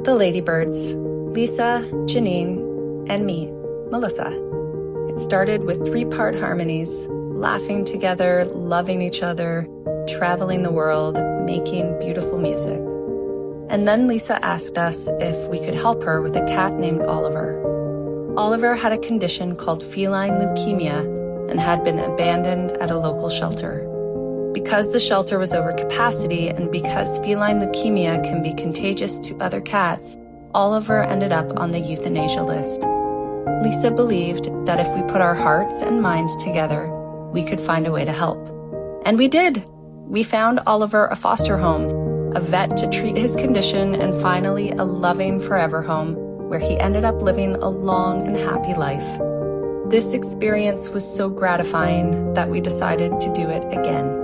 The Ladybirds, Lisa, Janine, and me, Melissa. It started with 3-part harmonies, laughing together, loving each other, traveling the world, making beautiful music. And then Lisa asked us if we could help her with a cat named Oliver. Oliver had a condition called feline leukemia and had been abandoned at a local shelter. Because the shelter was over capacity and because feline leukemia can be contagious to other cats, Oliver ended up on the euthanasia list. Lisa believed that if we put our hearts and minds together, we could find a way to help. And we did. We found Oliver a foster home, a vet to treat his condition, and finally a loving forever home where he ended up living a long and happy life. This experience was so gratifying that we decided to do it again.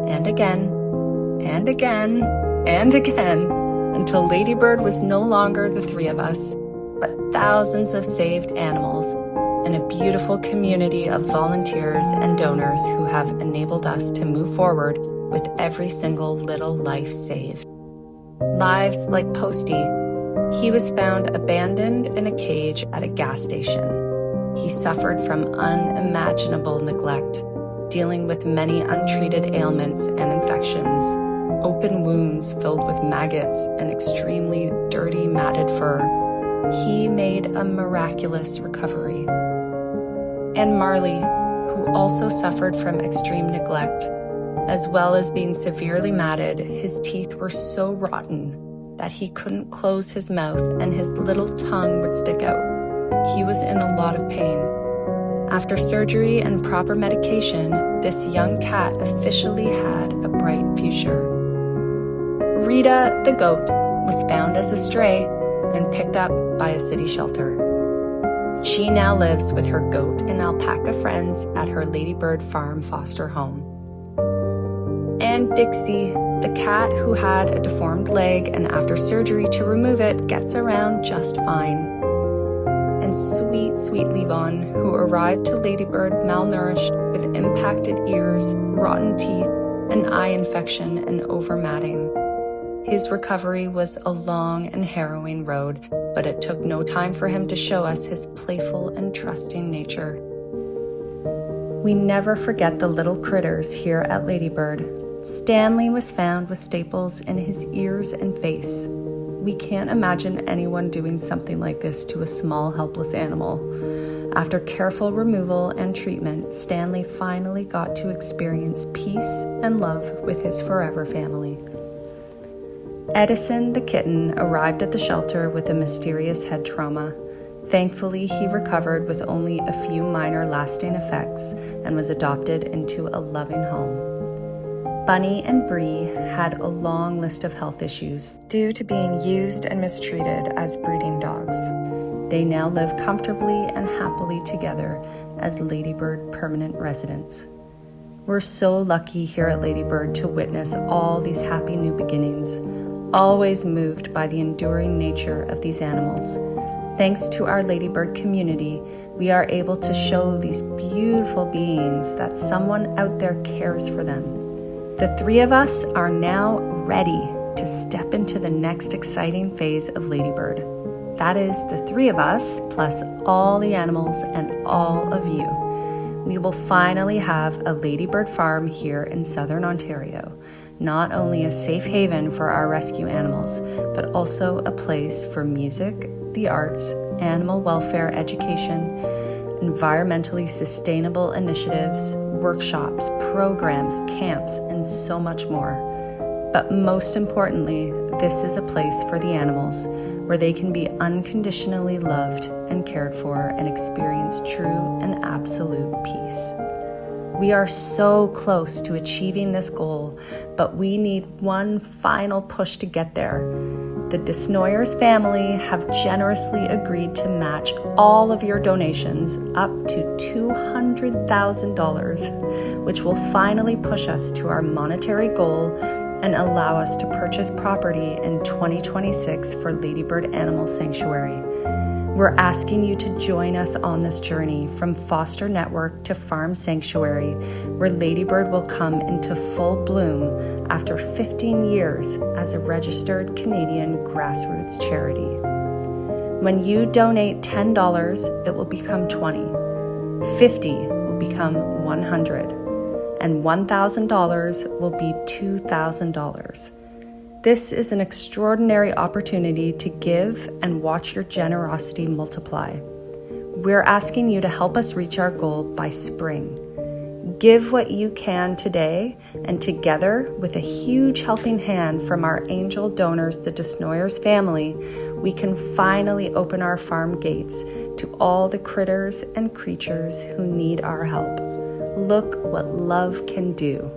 And again, and again, and again, until Ladybird was no longer the 3 of us, but thousands of saved animals and a beautiful community of volunteers and donors who have enabled us to move forward with every single little life saved. Lives like Posty. He was found abandoned in a cage at a gas station. He suffered from unimaginable neglect, dealing with many untreated ailments and infections, open wounds filled with maggots and extremely dirty matted fur. He made a miraculous recovery. And Marley, who also suffered from extreme neglect, as well as being severely matted, his teeth were so rotten that he couldn't close his mouth and his little tongue would stick out. He was in a lot of pain. After surgery and proper medication, this young cat officially had a bright future. Rita, the goat, was found as a stray and picked up by a city shelter. She now lives with her goat and alpaca friends at her Ladybird Farm foster home. And Dixie, the cat who had a deformed leg and after surgery to remove it, gets around just fine. And sweet, sweet Levon, who arrived to Ladybird malnourished with impacted ears, rotten teeth, an eye infection, and overmatting. His recovery was a long and harrowing road, but it took no time for him to show us his playful and trusting nature. We never forget the little critters here at Ladybird. Stanley was found with staples in his ears and face. We can't imagine anyone doing something like this to a small, helpless animal. After careful removal and treatment, Stanley finally got to experience peace and love with his forever family. Edison, the kitten, arrived at the shelter with a mysterious head trauma. Thankfully, he recovered with only a few minor lasting effects and was adopted into a loving home. Bunny and Bree had a long list of health issues due to being used and mistreated as breeding dogs. They now live comfortably and happily together as Ladybird permanent residents. We're so lucky here at Ladybird to witness all these happy new beginnings, always moved by the enduring nature of these animals. Thanks to our Ladybird community, we are able to show these beautiful beings that someone out there cares for them. The 3 of us are now ready to step into the next exciting phase of Ladybird. That is the 3 of us plus all the animals and all of you. We will finally have a Ladybird farm here in Southern Ontario. Not only a safe haven for our rescue animals, but also a place for music, the arts, animal welfare education, environmentally sustainable initiatives, workshops, programs, camps, and so much more. But most importantly, this is a place for the animals where they can be unconditionally loved and cared for and experience true and absolute peace. We are so close to achieving this goal, but we need one final push to get there. The Desnoyers Family have generously agreed to match all of your donations up to $200,000, which will finally push us to our monetary goal and allow us to purchase property in 2026 for Ladybird Animal Sanctuary. We're asking you to join us on this journey from foster network to farm sanctuary, where Ladybird will come into full bloom after 15 years as a registered Canadian grassroots charity. When you donate $10, it will become $20, $50 will become $100, and $1,000 will be $2,000. This is an extraordinary opportunity to give and watch your generosity multiply. We're asking you to help us reach our goal by spring. Give what you can today, and together with a huge helping hand from our angel donors, the Desnoyers Family, we can finally open our farm gates to all the critters and creatures who need our help. Look what love can do.